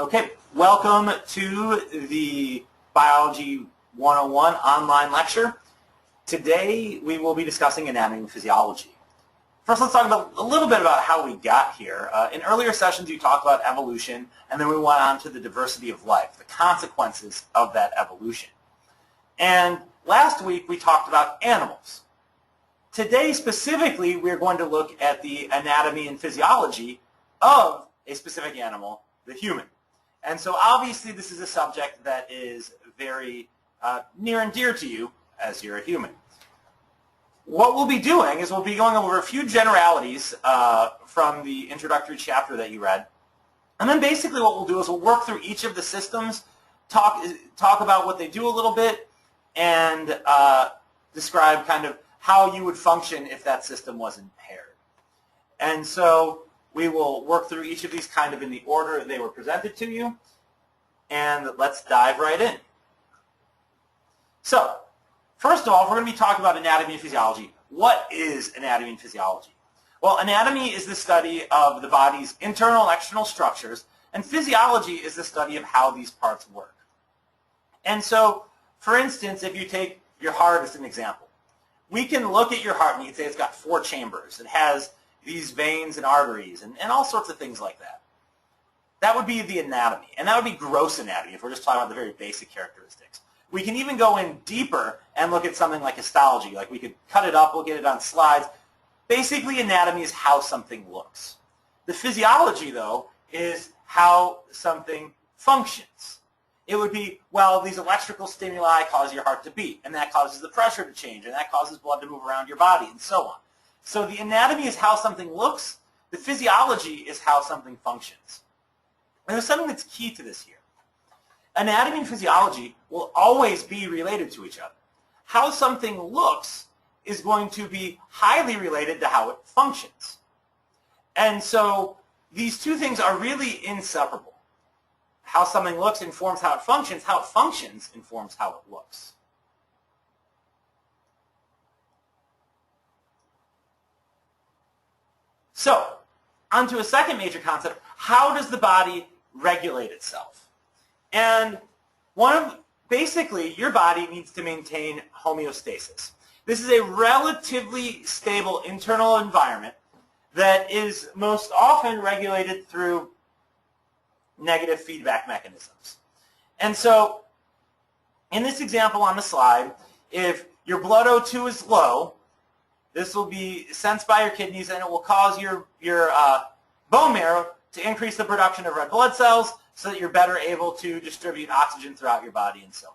Okay, welcome to the Biology 101 online lecture. Today we will be discussing anatomy and physiology. First, let's talk about a little bit about how we got here. In earlier sessions you talked about evolution, and then we went on to the diversity of life, the consequences of that evolution. And last week we talked about animals. Today specifically we're going to look at the anatomy and physiology of a specific animal, the human. And so obviously this is a subject that is very near and dear to you as you're a human. What we'll be doing is we'll be going over a few generalities from the introductory chapter that you read. And then basically what we'll do is we'll work through each of the systems, talk about what they do a little bit, and describe kind of how you would function if that system was impaired. And so we will work through each of these kind of in the order they were presented to you, and let's dive right in. So, first of all, if we're going to be talking about anatomy and physiology, what is anatomy and physiology? Well, anatomy is the study of the body's internal and external structures, and physiology is the study of how these parts work. And so, for instance, if you take your heart as an example, we can look at your heart and you can say it's got 4 chambers. It has these veins and arteries and all sorts of things like that. That would be the anatomy, and that would be gross anatomy if we're just talking about the very basic characteristics. We can even go in deeper and look at something like histology, like we could cut it up, look at it on slides. Basically, anatomy is how something looks. The physiology, though, is how something functions. It would be, well, these electrical stimuli cause your heart to beat, and that causes the pressure to change, and that causes blood to move around your body, and so on. So the anatomy is how something looks. The physiology is how something functions. And there's something that's key to this here. Anatomy and physiology will always be related to each other. How something looks is going to be highly related to how it functions. And so these two things are really inseparable. How something looks informs how it functions informs how it looks. So, onto a second major concept, how does the body regulate itself? And basically, your body needs to maintain homeostasis. This is a relatively stable internal environment that is most often regulated through negative feedback mechanisms. And so, in this example on the slide, if your blood O2 is low, this will be sensed by your kidneys, and it will cause your bone marrow to increase the production of red blood cells so that you're better able to distribute oxygen throughout your body and so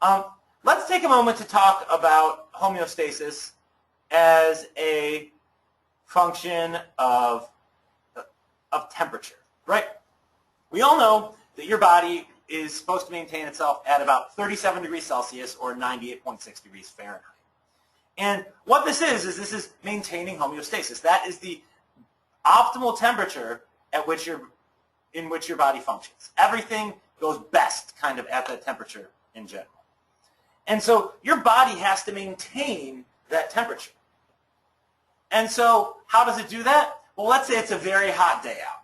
on. Let's take a moment to talk about homeostasis as a function of temperature, right? We all know that your body is supposed to maintain itself at about 37 degrees Celsius or 98.6 degrees Fahrenheit. And what this is maintaining homeostasis. That is the optimal temperature in which your body functions. Everything goes best kind of at that temperature in general. And so your body has to maintain that temperature. And so how does it do that? Well, let's say it's a very hot day out.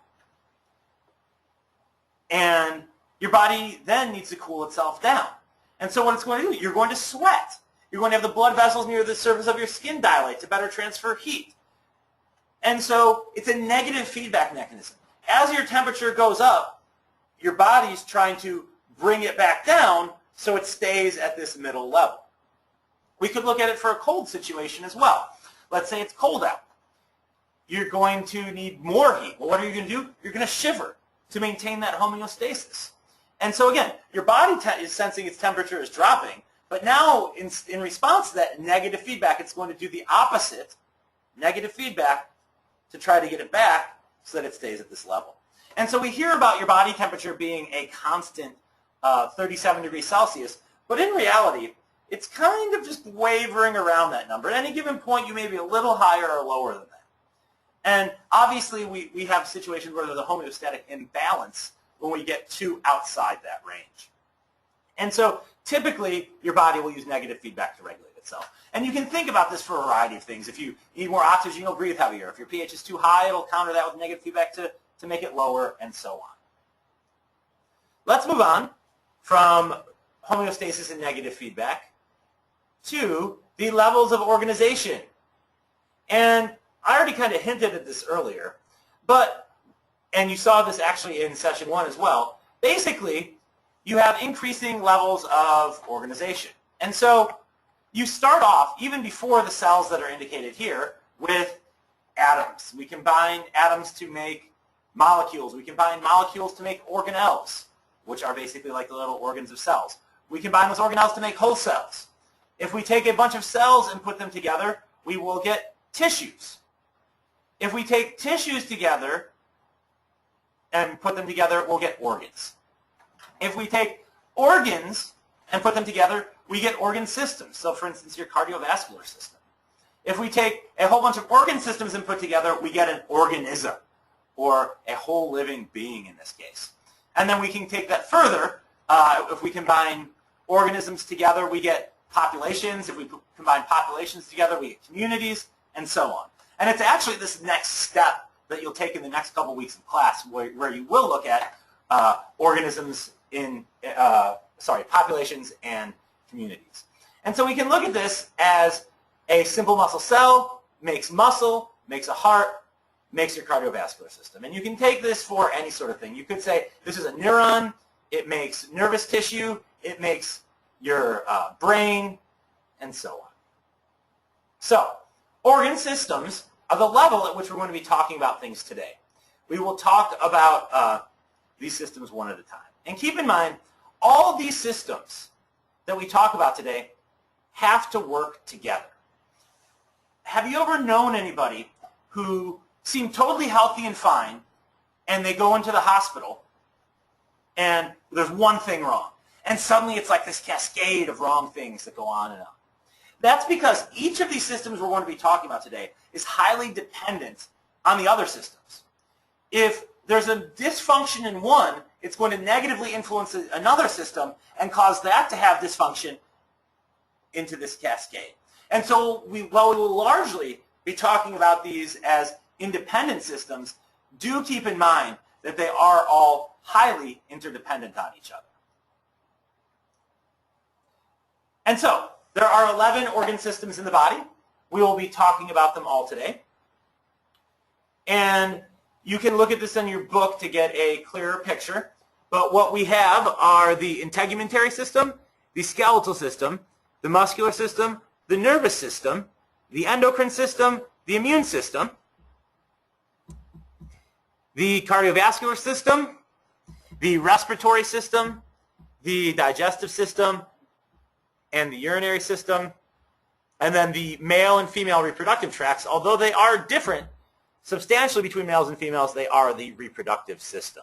And your body then needs to cool itself down. And so what it's going to do, you're going to sweat. You're going to have the blood vessels near the surface of your skin dilate to better transfer heat. And so it's a negative feedback mechanism. As your temperature goes up, your body's trying to bring it back down so it stays at this middle level. We could look at it for a cold situation as well. Let's say it's cold out. You're going to need more heat. Well, what are you going to do? You're going to shiver to maintain that homeostasis. And so again, your body is sensing its temperature is dropping, but now, in response to that negative feedback, it's going to do the opposite, negative feedback, to try to get it back so that it stays at this level. And so we hear about your body temperature being a constant 37 degrees Celsius, but in reality, it's kind of just wavering around that number. At any given point, you may be a little higher or lower than that. And obviously, we have situations where there's a homeostatic imbalance when we get too outside that range. And so typically, your body will use negative feedback to regulate itself. And you can think about this for a variety of things. If you need more oxygen, you'll breathe heavier. If your pH is too high, it'll counter that with negative feedback to make it lower, and so on. let's move on from homeostasis and negative feedback to the levels of organization. And I already kind of hinted at this earlier, and you saw this actually in session 1 as well. Basically, you have increasing levels of organization. And so you start off, even before the cells that are indicated here, with atoms. We combine atoms to make molecules. We combine molecules to make organelles, which are basically like the little organs of cells. We combine those organelles to make whole cells. If we take a bunch of cells and put them together, we will get tissues. If we take tissues together and put them together, we'll get organs. If we take organs and put them together, we get organ systems. So for instance, your cardiovascular system. If we take a whole bunch of organ systems and put together, we get an organism, or a whole living being in this case. And then we can take that further. If we combine organisms together, we get populations. If we combine populations together, we get communities, and so on. And it's actually this next step that you'll take in the next couple weeks of class where you will look at organisms in, populations and communities. And so we can look at this as a simple muscle cell makes muscle, makes a heart, makes your cardiovascular system. And you can take this for any sort of thing. You could say this is a neuron, it makes nervous tissue, it makes your brain, and so on. So, organ systems are the level at which we're going to be talking about things today. We will talk about these systems one at a time. And keep in mind, all of these systems that we talk about today have to work together. Have you ever known anybody who seemed totally healthy and fine, and they go into the hospital, and there's one thing wrong, and suddenly it's like this cascade of wrong things that go on and on? That's because each of these systems we're going to be talking about today is highly dependent on the other systems. If there's a dysfunction in one, it's going to negatively influence another system and cause that to have dysfunction into this cascade. And so while we will largely be talking about these as independent systems, do keep in mind that they are all highly interdependent on each other. And so there are 11 organ systems in the body. We will be talking about them all today. And you can look at this in your book to get a clearer picture. But what we have are the integumentary system, the skeletal system, the muscular system, the nervous system, the endocrine system, the immune system, the cardiovascular system, the respiratory system, the digestive system, and the urinary system, and then the male and female reproductive tracts. Although they are different substantially between males and females, they are the reproductive system.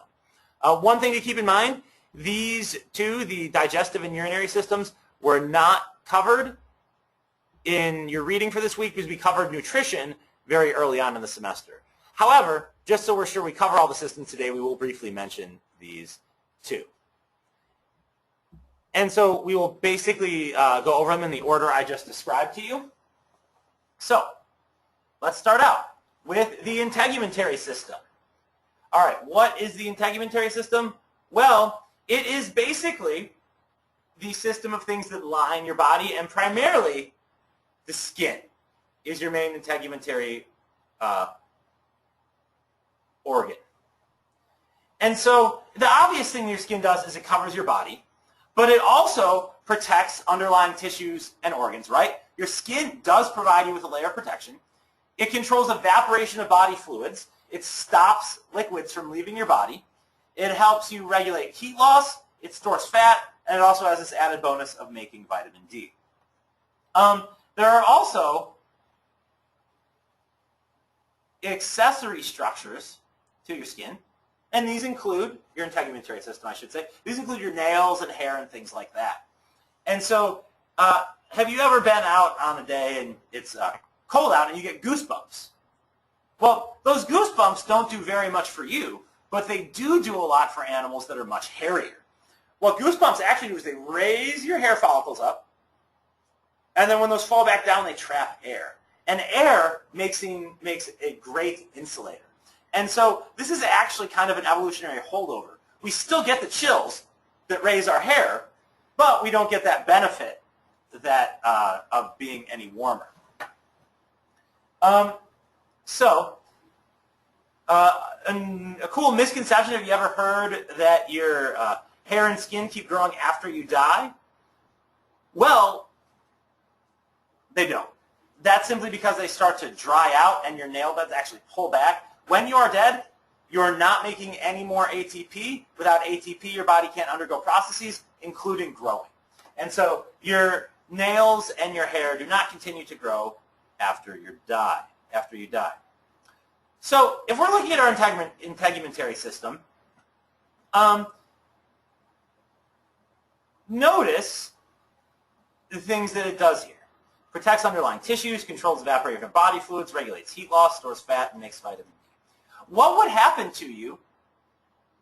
One thing to keep in mind, these two, the digestive and urinary systems, were not covered in your reading for this week because we covered nutrition very early on in the semester. However, just so we're sure we cover all the systems today, we will briefly mention these two. And so we will basically go over them in the order I just described to you. So let's start out with the integumentary system. All right, what is the integumentary system? Well, it is basically the system of things that line your body, and primarily the skin is your main integumentary organ. And so the obvious thing your skin does is it covers your body, but it also protects underlying tissues and organs, right? Your skin does provide you with a layer of protection. It controls evaporation of body fluids. It stops liquids from leaving your body. It helps you regulate heat loss. It stores fat, and it also has this added bonus of making vitamin D. There are also accessory structures to your skin, and these include your integumentary system, I should say. These include your nails and hair and things like that. And so have you ever been out on a day and it's cold out and you get goosebumps? Well, those goosebumps don't do very much for you, but they do a lot for animals that are much hairier. What goosebumps actually do is they raise your hair follicles up, and then when those fall back down, they trap air. And air makes a great insulator. And so this is actually kind of an evolutionary holdover. We still get the chills, that raise our hair, but we don't get that benefit that of being any warmer. A cool misconception, have you ever heard that your hair and skin keep growing after you die? Well, they don't. That's simply because they start to dry out and your nail beds actually pull back. When you are dead, you're not making any more ATP. Without ATP, your body can't undergo processes, including growing. And so your nails and your hair do not continue to grow after you die. So if we're looking at our integumentary system, notice the things that it does here. Protects underlying tissues, controls evaporation of body fluids, regulates heat loss, stores fat, and makes vitamin D. What would happen to you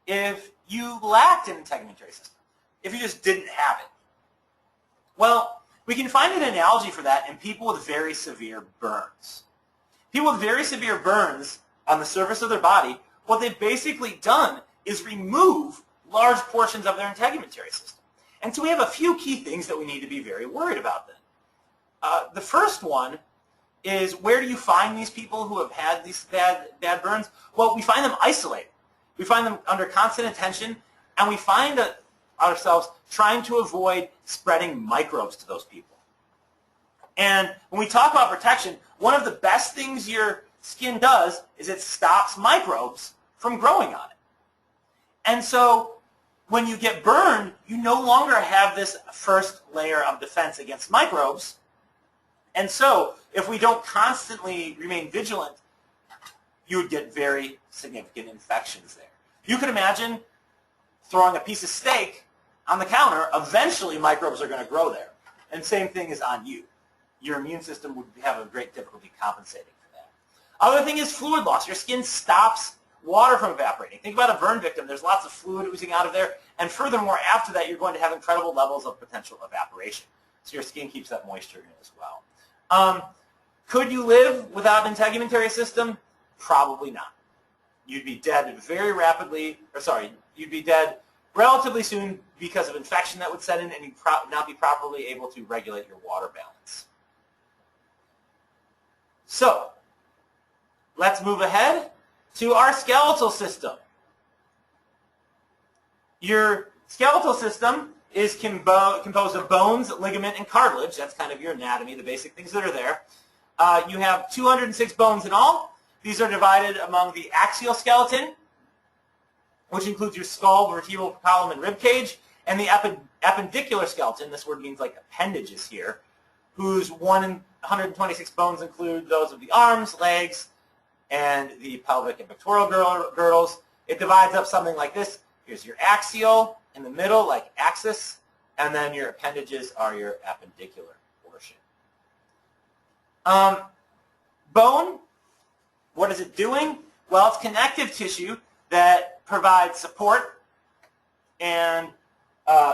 if you lacked an integumentary system? If you just didn't have it? Well, we can find an analogy for that in people with very severe burns. People with very severe burns on the surface of their body, what they've basically done is remove large portions of their integumentary system. And so we have a few key things that we need to be very worried about then. The first one is, where do you find these people who have had these bad burns? Well, we find them isolated. We find them under constant attention, and we find ourselves trying to avoid spreading microbes to those people. And when we talk about protection, one of the best things your skin does is it stops microbes from growing on it. And so when you get burned, you no longer have this first layer of defense against microbes. And so if we don't constantly remain vigilant, you would get very significant infections there. You can imagine throwing a piece of steak on the counter. Eventually microbes are going to grow there. And same thing is on you. Your immune system would have a great difficulty compensating for that. Other thing is fluid loss. Your skin stops water from evaporating. Think about a burn victim. There's lots of fluid oozing out of there. And furthermore, after that, you're going to have incredible levels of potential evaporation. So your skin keeps that moisture in as well. Could you live without an integumentary system? Probably not. You'd be dead very rapidly, you'd be dead relatively soon because of infection that would set in, and you'd not be properly able to regulate your water balance. So, let's move ahead to our skeletal system. Your skeletal system is composed of bones, ligament, and cartilage. That's kind of your anatomy, the basic things that are there. You have 206 bones in all. These are divided among the axial skeleton, which includes your skull, vertebral column, and rib cage, and the appendicular skeleton, this word means like appendages here, whose 126 bones include those of the arms, legs, and the pelvic and pectoral girdles. It divides up something like this. Here's your axial in the middle, like axis, and then your appendages are your appendicular portion. Bone, what is it doing? Well, it's connective tissue that provides support and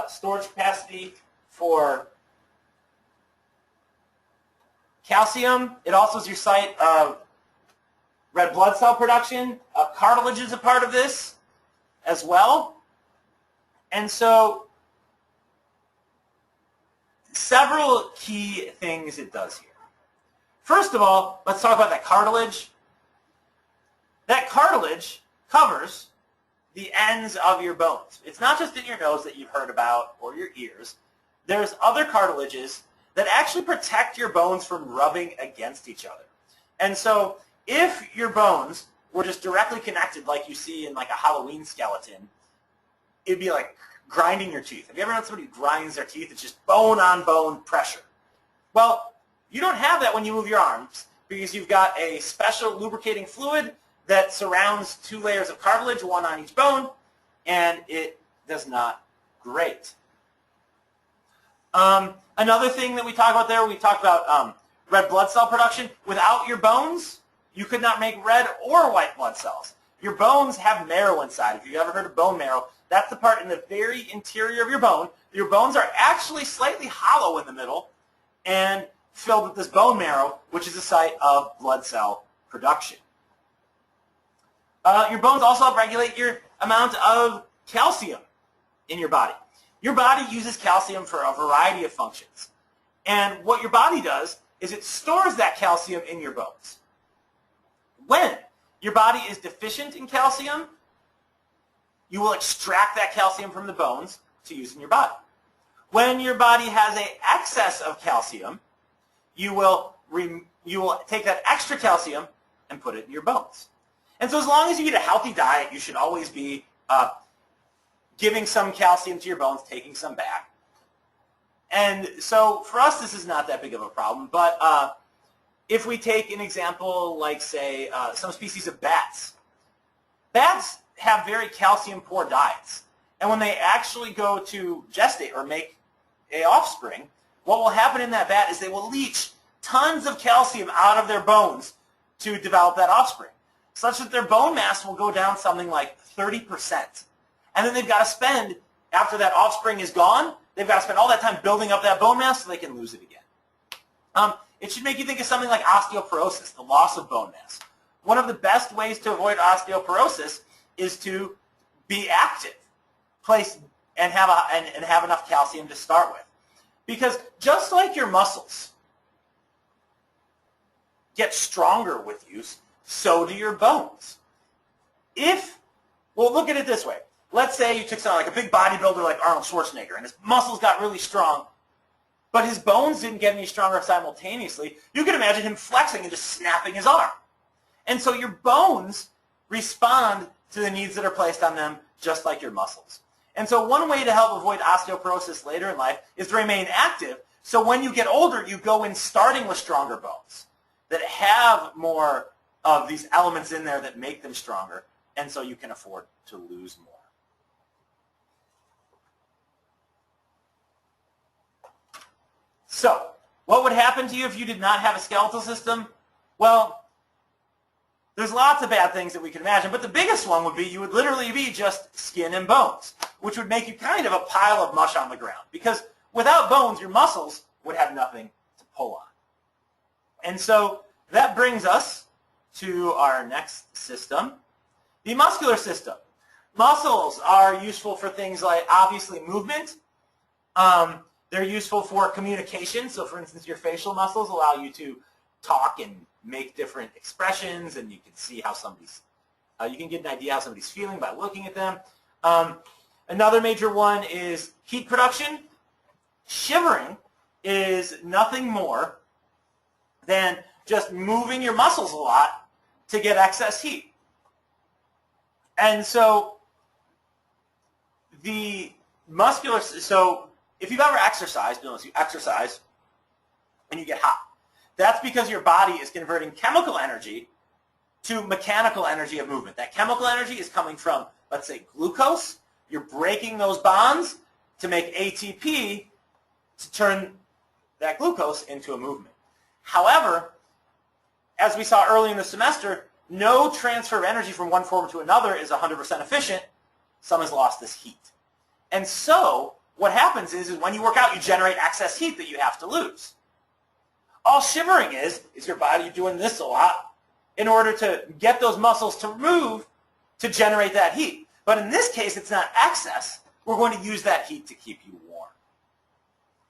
storage capacity for calcium. It also is your site of red blood cell production. Cartilage is a part of this as well. And so several key things it does here. First of all, let's talk about that cartilage. That cartilage covers the ends of your bones. It's not just in your nose that you've heard about or your ears. There's other cartilages that actually protect your bones from rubbing against each other. And so if your bones were just directly connected like you see in like a Halloween skeleton, it'd be like grinding your teeth. Have you ever known somebody who grinds their teeth? It's just bone-on-bone pressure. Well, you don't have that when you move your arms because you've got a special lubricating fluid that surrounds 2 layers of cartilage, one on each bone, and it does not grate. Another thing that we talk about there, we talked about red blood cell production. Without your bones, you could not make red or white blood cells. Your bones have marrow inside. If you've ever heard of bone marrow, that's the part in the very interior of your bone. Your bones are actually slightly hollow in the middle and filled with this bone marrow, which is a site of blood cell production. Your bones also help regulate your amount of calcium in your body. Your body uses calcium for a variety of functions. And what your body does is it stores that calcium in your bones. When your body is deficient in calcium, you will extract that calcium from the bones to use in your body. When your body has an excess of calcium, you will take that extra calcium and put it in your bones. And so as long as you eat a healthy diet, you should always be giving some calcium to your bones, taking some back. And so for us, this is not that big of a problem. But if we take an example like, say, some species of bats, bats have very calcium-poor diets. And when they actually go to gestate or make an offspring, what will happen in that bat is they will leach tons of calcium out of their bones to develop that offspring, such that their bone mass will go down something like 30%. And then they've got to spend, after that offspring is gone, they've got to spend all that time building up that bone mass so they can lose it again. It should make you think of something like osteoporosis, the loss of bone mass. One of the best ways to avoid osteoporosis is to be active, and have enough calcium to start with. Because just like your muscles get stronger with use, so do your bones. Well, look at it this way. Let's say you took someone like a big bodybuilder like Arnold Schwarzenegger, and his muscles got really strong, but his bones didn't get any stronger simultaneously. You can imagine him flexing and just snapping his arm. And so your bones respond to the needs that are placed on them just like your muscles. And so one way to help avoid osteoporosis later in life is to remain active. So when you get older, you go in starting with stronger bones that have more of these elements in there that make them stronger, and so you can afford to lose more. So, what would happen to you if you did not have a skeletal system? Well, there's lots of bad things that we can imagine, but the biggest one would be you would literally be just skin and bones, which would make you kind of a pile of mush on the ground, because without bones, your muscles would have nothing to pull on. And so that brings us to our next system, the muscular system. Muscles are useful for things like, obviously, movement. They're useful for communication. So, for instance, your facial muscles allow you to talk and make different expressions, and you can see how you can get an idea how somebody's feeling by looking at them. Another major one is heat production. Shivering is nothing more than just moving your muscles a lot to get excess heat. And so if you've ever exercised, you exercise and you get hot. That's because your body is converting chemical energy to mechanical energy of movement. That chemical energy is coming from, let's say, glucose. You're breaking those bonds to make ATP to turn that glucose into a movement. However, as we saw early in the semester, no transfer of energy from one form to another is 100% efficient. Some has lost this heat. And so what happens is when you work out, you generate excess heat that you have to lose. All shivering is your body doing this a lot in order to get those muscles to move to generate that heat. But in this case, it's not excess. We're going to use that heat to keep you warm.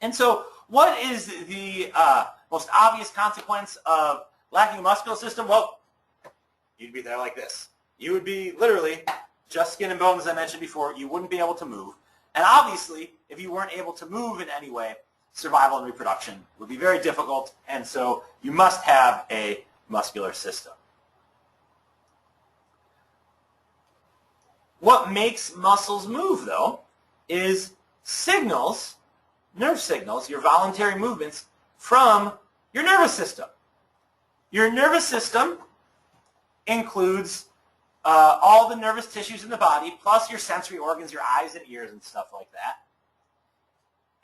And so what is the most obvious consequence of lacking a muscular system? Well, you'd be there like this. You would be literally just skin and bones, as I mentioned before. You wouldn't be able to move. And obviously, if you weren't able to move in any way, survival and reproduction would be very difficult, and so you must have a muscular system. What makes muscles move, though, is signals, nerve signals, your voluntary movements from your nervous system. Your nervous system includes all the nervous tissues in the body, plus your sensory organs, your eyes and ears and stuff like that.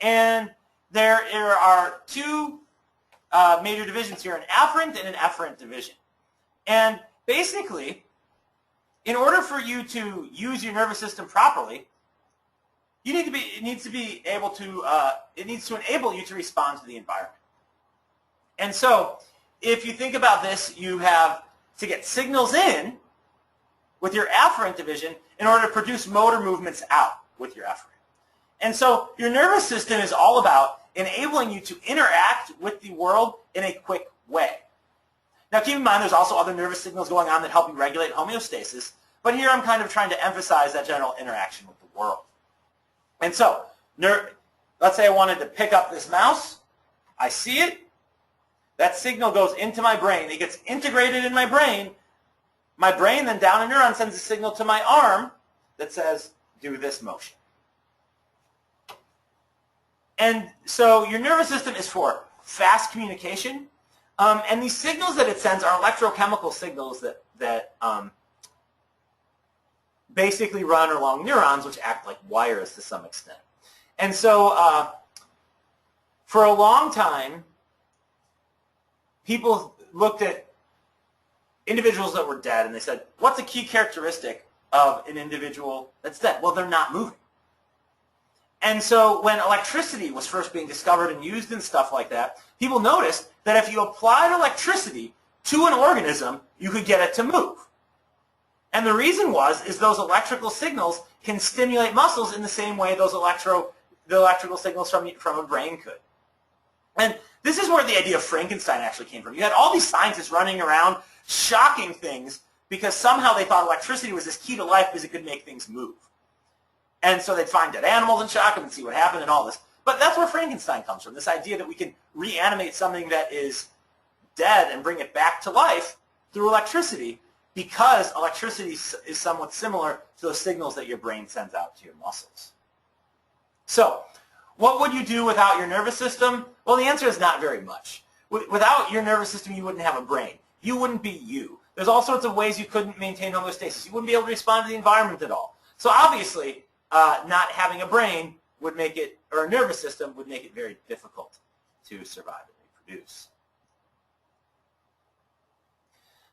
And there are two major divisions here, an afferent and an efferent division. And basically, in order for you to use your nervous system properly, it needs to enable you to respond to the environment. And so, if you think about this, you have to get signals in with your afferent division in order to produce motor movements out with your efferent. And so your nervous system is all about enabling you to interact with the world in a quick way. Now keep in mind there's also other nervous signals going on that help you regulate homeostasis, but here I'm kind of trying to emphasize that general interaction with the world. And so, let's say I wanted to pick up this mouse. I see it. That signal goes into my brain. It gets integrated in my brain. My brain then down a neuron sends a signal to my arm that says, do this motion. And so your nervous system is for fast communication. And these signals that it sends are electrochemical signals that basically run along neurons, which act like wires to some extent. And so for a long time, people looked at individuals that were dead and they said, what's a key characteristic of an individual that's dead? Well, they're not moving. And so when electricity was first being discovered and used and stuff like that, people noticed that if you applied electricity to an organism, you could get it to move. And the reason is those electrical signals can stimulate muscles in the same way those the electrical signals from a brain could. And this is where the idea of Frankenstein actually came from. You had all these scientists running around shocking things because somehow they thought electricity was this key to life because it could make things move. And so they'd find dead animals and shock them and see what happened and all this. But that's where Frankenstein comes from, this idea that we can reanimate something that is dead and bring it back to life through electricity, because electricity is somewhat similar to those signals that your brain sends out to your muscles. So, what would you do without your nervous system? Well, the answer is not very much. Without your nervous system, you wouldn't have a brain. You wouldn't be you. There's all sorts of ways you couldn't maintain homeostasis. You wouldn't be able to respond to the environment at all. So obviously, not having a brain would make it, or a nervous system would make it very difficult to survive and reproduce.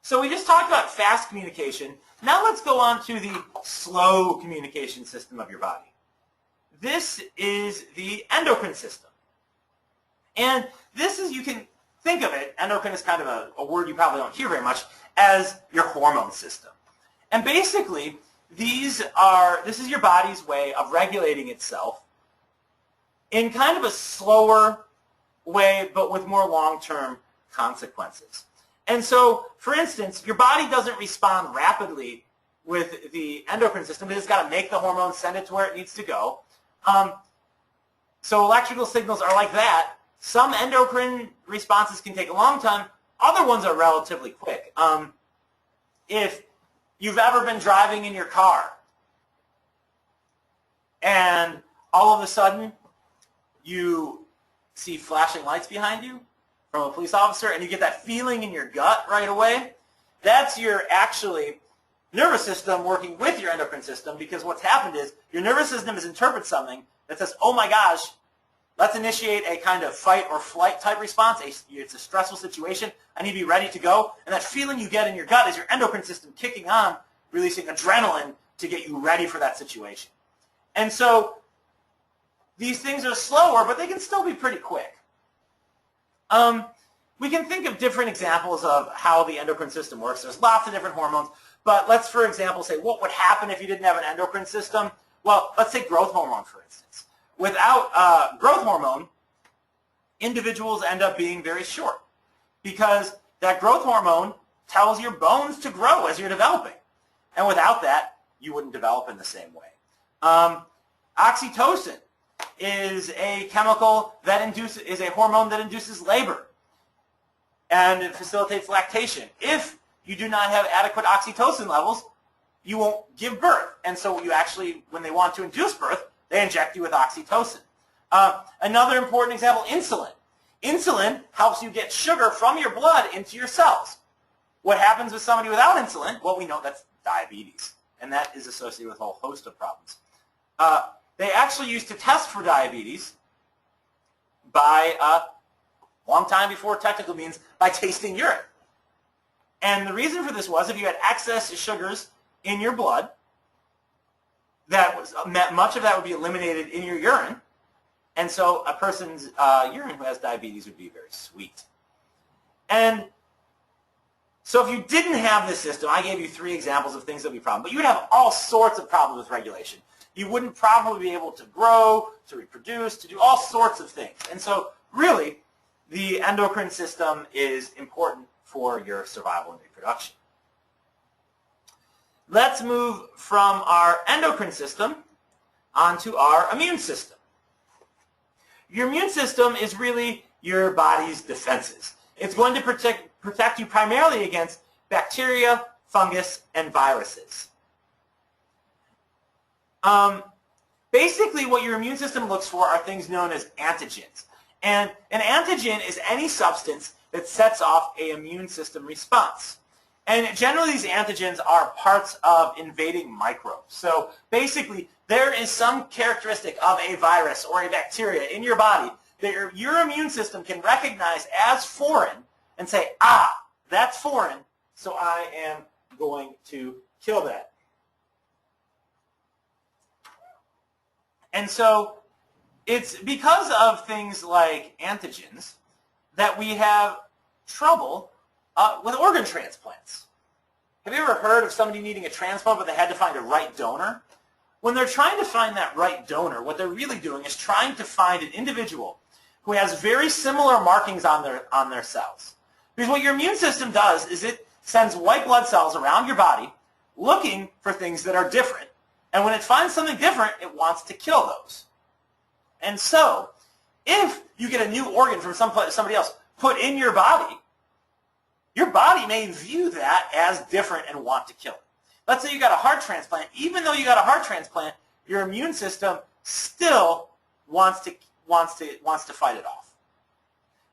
So we just talked about fast communication. Now let's go on to the slow communication system of your body. This is the endocrine system. And this is, you can think of it, endocrine is kind of a word you probably don't hear very much, as your hormone system. And basically, this is your body's way of regulating itself in kind of a slower way, but with more long-term consequences. And so, for instance, your body doesn't respond rapidly with the endocrine system. It's got to make the hormone, send it to where it needs to go. So electrical signals are like that. Some endocrine responses can take a long time. Other ones are relatively quick. If you've ever been driving in your car and all of a sudden you see flashing lights behind you from a police officer and you get that feeling in your gut right away, that's your actually nervous system working with your endocrine system, because what's happened is your nervous system has interpreted something that says, oh my gosh, let's initiate a kind of fight or flight type response. It's a stressful situation. I need to be ready to go. And that feeling you get in your gut is your endocrine system kicking on, releasing adrenaline to get you ready for that situation. And so these things are slower, but they can still be pretty quick. We can think of different examples of how the endocrine system works. There's lots of different hormones, but let's, for example, say what would happen if you didn't have an endocrine system? Well, let's take growth hormone, for instance. Without growth hormone, individuals end up being very short, because that growth hormone tells your bones to grow as you're developing. And without that, you wouldn't develop in the same way. Oxytocin is a chemical that is a hormone that induces labor, and it facilitates lactation. If you do not have adequate oxytocin levels, you won't give birth. And so you actually, when they want to induce birth, they inject you with oxytocin. Another important example, insulin. Insulin helps you get sugar from your blood into your cells. What happens with somebody without insulin? Well, we know that's diabetes, and that is associated with a whole host of problems. They actually used to test for diabetes by, long time before technical means, by tasting urine. And the reason for this was if you had excess sugars in your blood, much of that would be eliminated in your urine, and so a person's urine who has diabetes would be very sweet. And so if you didn't have this system, I gave you 3 examples of things that would be a problem, but you would have all sorts of problems with regulation. you wouldn't probably be able to grow, to reproduce, to do all sorts of things. And so really, the endocrine system is important for your survival and reproduction. Let's move from our endocrine system onto our immune system. Your immune system is really your body's defenses. It's going to protect you primarily against bacteria, fungus, and viruses. Basically, what your immune system looks for are things known as antigens. And an antigen is any substance that sets off an immune system response. And generally, these antigens are parts of invading microbes. So basically, there is some characteristic of a virus or a bacteria in your body that your immune system can recognize as foreign and say, ah, that's foreign, so I am going to kill that. And so it's because of things like antigens that we have trouble with organ transplants. Have you ever heard of somebody needing a transplant but they had to find a right donor? When they're trying to find that right donor, what they're really doing is trying to find an individual who has very similar markings on their cells. Because what your immune system does is it sends white blood cells around your body looking for things that are different. And when it finds something different, it wants to kill those. And so, if you get a new organ from somebody else put in your body may view that as different and want to kill it. Let's say you got a heart transplant. Even though you got a heart transplant, your immune system still wants to fight it off.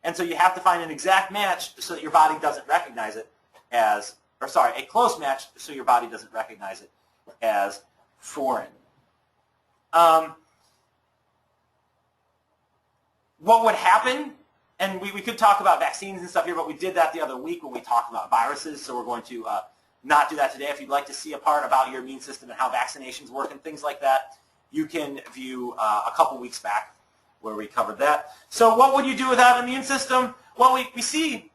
And so you have to find an exact match so that your body doesn't recognize it as, a close match so your body doesn't recognize it as foreign. What would happen, and we could talk about vaccines and stuff here, but we did that the other week when we talked about viruses, so we're going to not do that today. If you'd like to see a part about your immune system and how vaccinations work and things like that, you can view a couple weeks back where we covered that. So what would you do without an immune system? Well, we see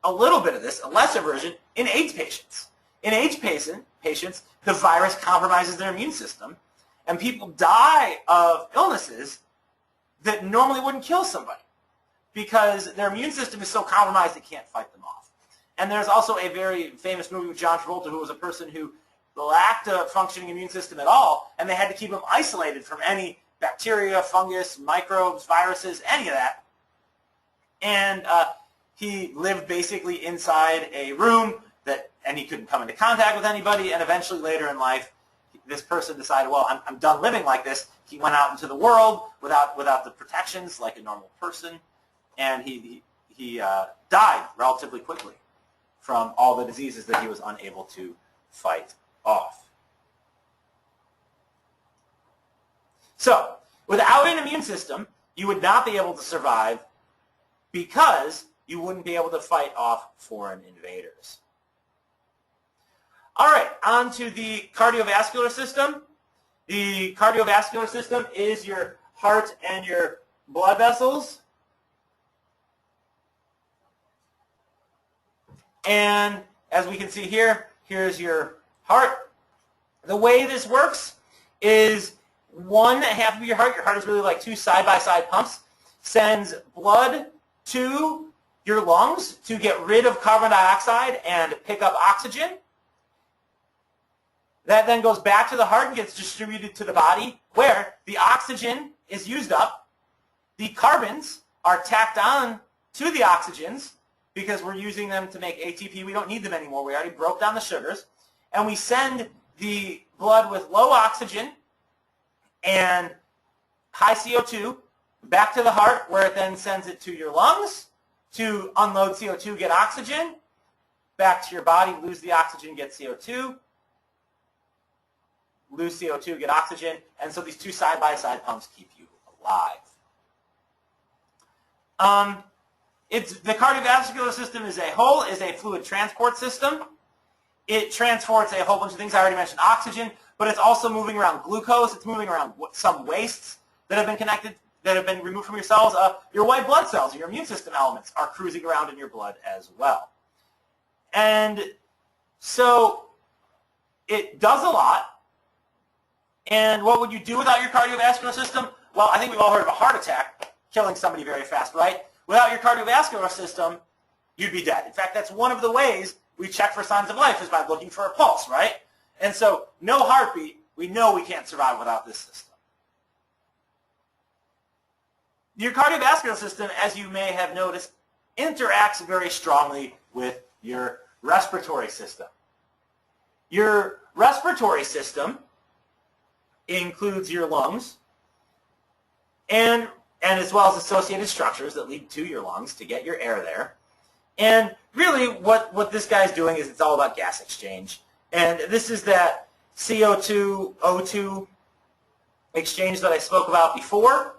a little bit of this, a lesser version, in AIDS patients. In AIDS patients, the virus compromises their immune system, and people die of illnesses that normally wouldn't kill somebody because their immune system is so compromised it can't fight them off. And there's also a very famous movie with John Travolta who was a person who lacked a functioning immune system at all, and they had to keep him isolated from any bacteria, fungus, microbes, viruses, any of that. And he lived basically inside a room and he couldn't come into contact with anybody, and eventually later in life, this person decided, well, I'm done living like this. He went out into the world without the protections like a normal person, and he died relatively quickly from all the diseases that he was unable to fight off. So, without an immune system, you would not be able to survive because you wouldn't be able to fight off foreign invaders. All right, on to the cardiovascular system. The cardiovascular system is your heart and your blood vessels. And as we can see here, here's your heart. The way this works is one half of your heart is really like two side-by-side pumps, sends blood to your lungs to get rid of carbon dioxide and pick up oxygen. That then goes back to the heart and gets distributed to the body where the oxygen is used up. The carbons are tacked on to the oxygens because we're using them to make ATP. We don't need them anymore. We already broke down the sugars. And we send the blood with low oxygen and high CO2 back to the heart where it then sends it to your lungs to unload CO2, get oxygen, back to your body, lose the oxygen, get CO2, lose CO2, get oxygen, and so these two side-by-side pumps keep you alive. The cardiovascular system as a whole is a fluid transport system. It transports a whole bunch of things. I already mentioned oxygen, but it's also moving around glucose. It's moving around some wastes that have been removed from your cells. Your white blood cells, your immune system elements, are cruising around in your blood as well. And so it does a lot. And what would you do without your cardiovascular system? Well, I think we've all heard of a heart attack killing somebody very fast, right? Without your cardiovascular system, you'd be dead. In fact, that's one of the ways we check for signs of life is by looking for a pulse, right? And so no heartbeat, we know we can't survive without this system. Your cardiovascular system, as you may have noticed, interacts very strongly with your respiratory system. Your respiratory system includes your lungs and as well as associated structures that lead to your lungs to get your air there. And really what this guy's doing is it's all about gas exchange. And this is that CO2, O2 exchange that I spoke about before.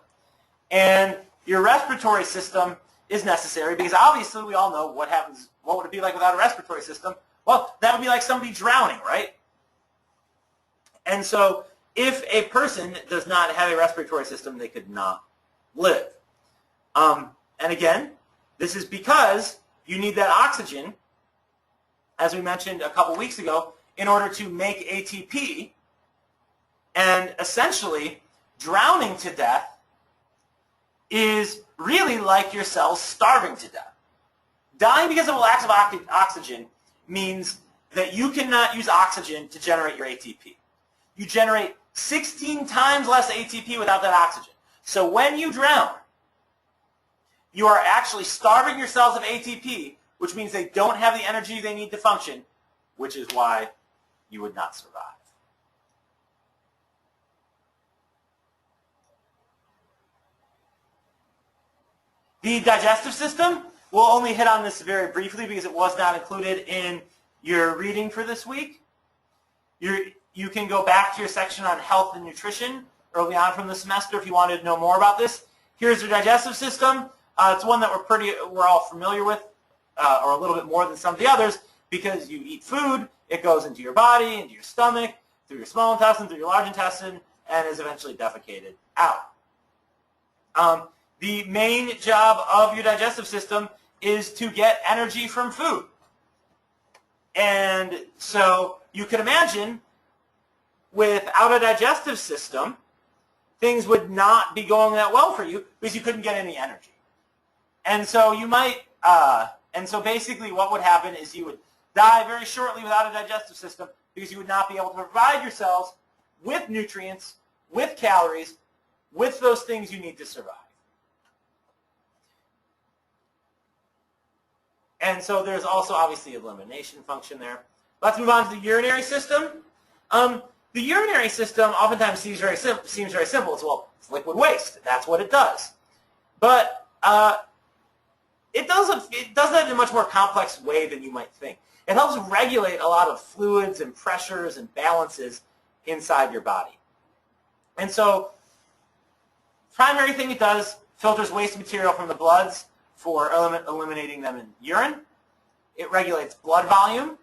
And your respiratory system is necessary because obviously we all know what happens. What would it be like without a respiratory system? Well, that would be like somebody drowning, right? And so if a person does not have a respiratory system, they could not live. And again, this is because you need that oxygen, as we mentioned a couple weeks ago, in order to make ATP. And essentially, drowning to death is really like your cells starving to death. Dying because of a lack of oxygen means that you cannot use oxygen to generate your ATP. You generate 16 times less ATP without that oxygen. So when you drown, you are actually starving your cells of ATP, which means they don't have the energy they need to function, which is why you would not survive. The digestive system, we'll only hit on this very briefly because it was not included in your reading for this week. You can go back to your section on health and nutrition early on from the semester if you wanted to know more about this. Here's your digestive system. It's one that we're all familiar with, or a little bit more than some of the others, because you eat food, it goes into your body, into your stomach, through your small intestine, through your large intestine, and is eventually defecated out. The main job of your digestive system is to get energy from food. And so you can imagine without a digestive system, things would not be going that well for you because you couldn't get any energy. And so you might, and so basically what would happen is you would die very shortly without a digestive system because you would not be able to provide yourselves with nutrients, with calories, with those things you need to survive. And so there's also obviously an elimination function there. Let's move on to the urinary system. The urinary system oftentimes seems very simple. It's, well, it's liquid waste. That's what it does. But it does that in a much more complex way than you might think. It helps regulate a lot of fluids and pressures and balances inside your body. And so primary thing it does, filters waste material from the bloods for eliminating them in urine. It regulates blood volume.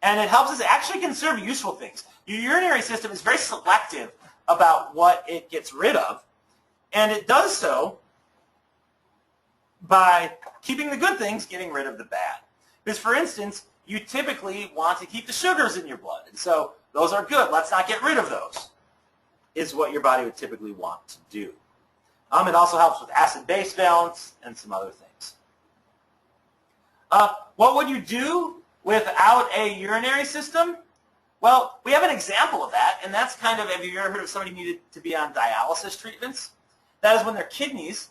And it helps us actually conserve useful things. Your urinary system is very selective about what it gets rid of. And it does so by keeping the good things, getting rid of the bad. Because, for instance, you typically want to keep the sugars in your blood. And so those are good. Let's not get rid of those, is what your body would typically want to do. It also helps with acid-base balance and some other things. What would you do without a urinary system? Well, we have an example of that, and that's kind of, have you ever heard of somebody needed to be on dialysis treatments? That is when their kidneys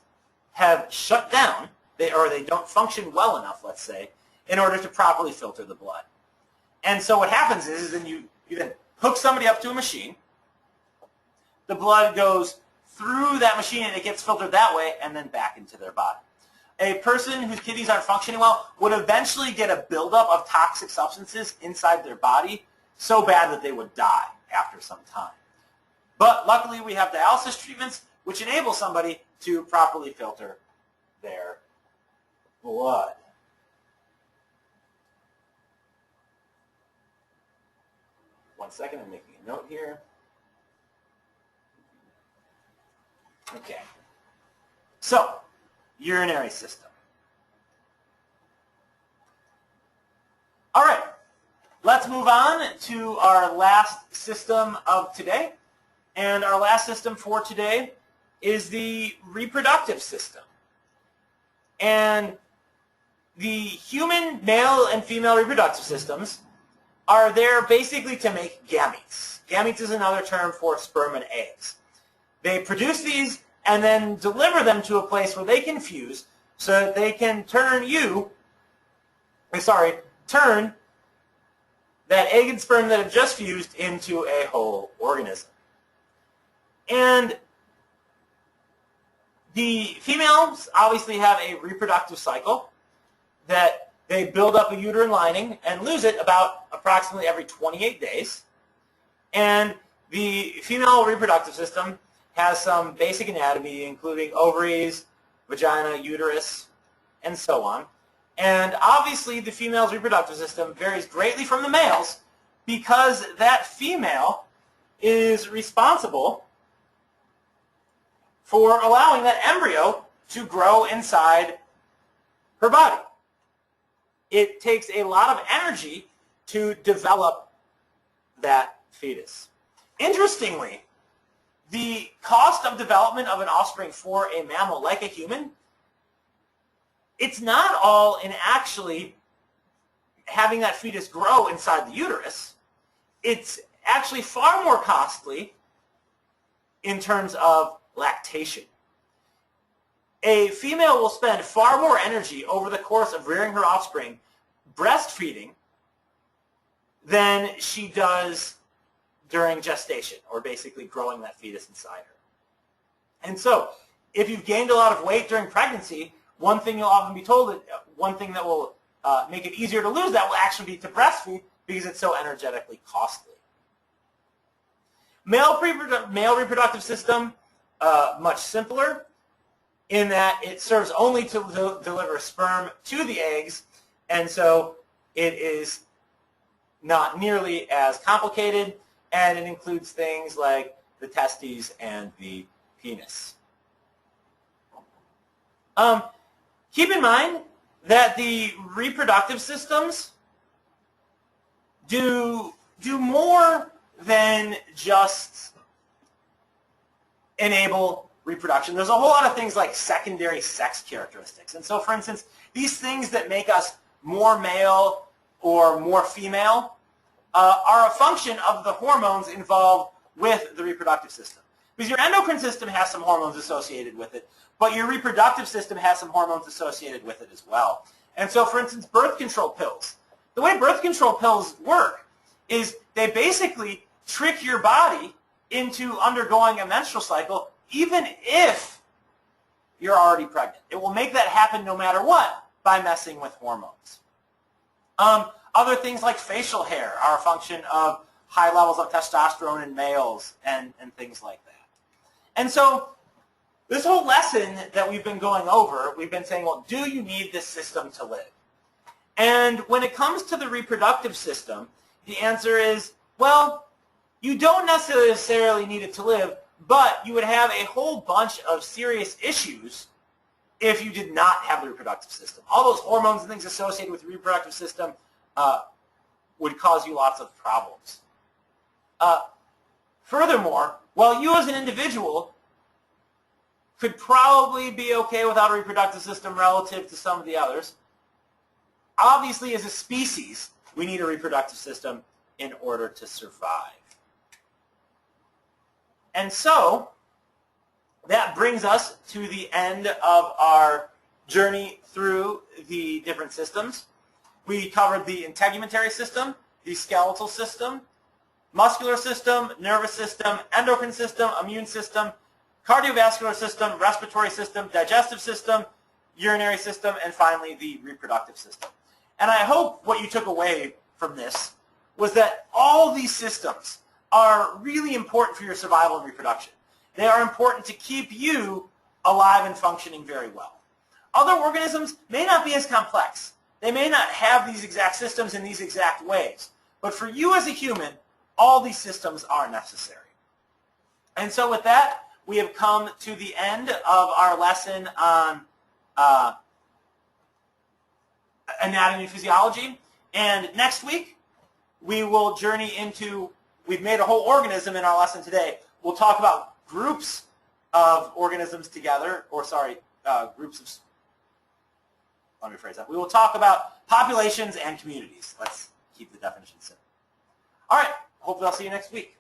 have shut down, or they don't function well enough, let's say, in order to properly filter the blood. And so what happens is then you then hook somebody up to a machine, the blood goes through that machine and it gets filtered that way and then back into their body. A person whose kidneys aren't functioning well would eventually get a buildup of toxic substances inside their body so bad that they would die after some time. But luckily we have dialysis treatments which enable somebody to properly filter their blood. One second, I'm making a note here. Okay. So, urinary system. All right. Let's move on to our last system of today. And our last system for today is the reproductive system. And the human male and female reproductive systems are there basically to make gametes. Gametes is another term for sperm and eggs. They produce these and then deliver them to a place where they can fuse so that they can turn that egg and sperm that have just fused into a whole organism. And the females obviously have a reproductive cycle that they build up a uterine lining and lose it about approximately every 28 days. And the female reproductive system has some basic anatomy, including ovaries, vagina, uterus, and so on. And obviously the female's reproductive system varies greatly from the male's because that female is responsible for allowing that embryo to grow inside her body. It takes a lot of energy to develop that fetus. Interestingly, the cost of development of an offspring for a mammal like a human, it's not all in actually having that fetus grow inside the uterus. It's actually far more costly in terms of lactation. A female will spend far more energy over the course of rearing her offspring breastfeeding than she does during gestation, or basically growing that fetus inside her. And so, if you've gained a lot of weight during pregnancy, one thing you'll often be told, one thing that will make it easier to lose that will actually be to breastfeed because it's so energetically costly. Male reproductive system, much simpler in that it serves only to deliver sperm to the eggs, and so it is not nearly as complicated, and it includes things like the testes and the penis. Keep in mind that the reproductive systems do more than just enable reproduction. There's a whole lot of things like secondary sex characteristics. And so, for instance, these things that make us more male or more female are a function of the hormones involved with the reproductive system. Because your endocrine system has some hormones associated with it, but your reproductive system has some hormones associated with it as well. And so, for instance, birth control pills. The way birth control pills work is they basically trick your body into undergoing a menstrual cycle even if you're already pregnant. It will make that happen no matter what by messing with hormones. Other things like facial hair are a function of high levels of testosterone in males and things like that. And so this whole lesson that we've been going over, we've been saying, well, do you need this system to live? And when it comes to the reproductive system, the answer is, well, you don't necessarily need it to live, but you would have a whole bunch of serious issues if you did not have the reproductive system. All those hormones and things associated with the reproductive system would cause you lots of problems. Furthermore, while you as an individual could probably be okay without a reproductive system relative to some of the others, obviously as a species, we need a reproductive system in order to survive. And so, that brings us to the end of our journey through the different systems. We covered the integumentary system, the skeletal system, muscular system, nervous system, endocrine system, immune system, cardiovascular system, respiratory system, digestive system, urinary system, and finally the reproductive system. And I hope what you took away from this was that all these systems are really important for your survival and reproduction. They are important to keep you alive and functioning very well. Other organisms may not be as complex. They may not have these exact systems in these exact ways. But for you as a human, all these systems are necessary. And so with that, we have come to the end of our lesson on anatomy and physiology. And next week, we will journey into, we've made a whole organism in our lesson today. We'll talk about groups of organisms together, or sorry, groups of, let me rephrase that. We will talk about populations and communities. Let's keep the definition simple. All right, hopefully I'll see you next week.